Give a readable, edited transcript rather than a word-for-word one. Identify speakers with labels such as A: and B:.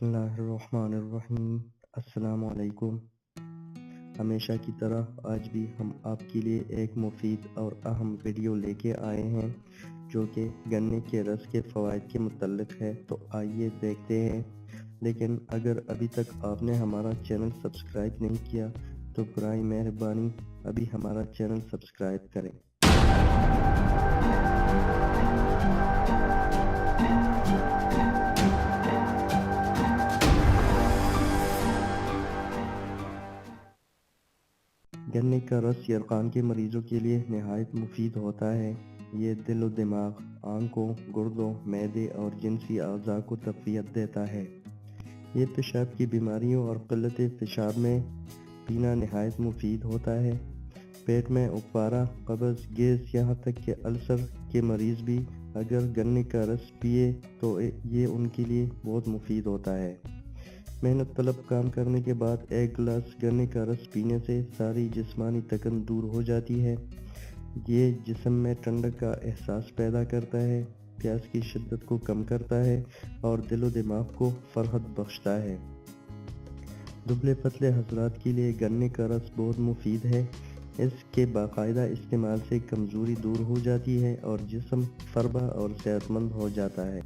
A: بسم اللہ الرحمن الرحیم۔ السلام علیکم۔ ہمیشہ کی طرح آج بھی ہم آپ کے لیے ایک مفید اور اہم ویڈیو لے کے آئے ہیں جو کہ گنے کے رس کے فوائد کے متعلق ہے، تو آئیے دیکھتے ہیں۔ لیکن اگر ابھی تک آپ نے ہمارا چینل سبسکرائب نہیں کیا تو برائے مہربانی ابھی ہمارا چینل سبسکرائب کریں۔ گنے کا رس یرقان کے مریضوں کے لیے نہایت مفید ہوتا ہے۔ یہ دل و دماغ، آنکھوں، گردوں، معدے اور جنسی اعضاء کو تقویت دیتا ہے۔ یہ پیشاب کی بیماریوں اور قلت پیشاب میں پینا نہایت مفید ہوتا ہے۔ پیٹ میں اپارہ، قبض، گیس، یہاں تک کہ السر کے مریض بھی اگر گنے کا رس پیے تو یہ ان کے لیے بہت مفید ہوتا ہے۔ محنت طلب کام کرنے کے بعد ایک گلاس گنے کا رس پینے سے ساری جسمانی تکن دور ہو جاتی ہے۔ یہ جسم میں ٹھنڈک کا احساس پیدا کرتا ہے، پیاس کی شدت کو کم کرتا ہے اور دل و دماغ کو فرحت بخشتا ہے۔ دبلے پتلے حضرات کے لیے گنے کا رس بہت مفید ہے۔ اس کے باقاعدہ استعمال سے کمزوری دور ہو جاتی ہے اور جسم فربہ اور صحت مند ہو جاتا ہے۔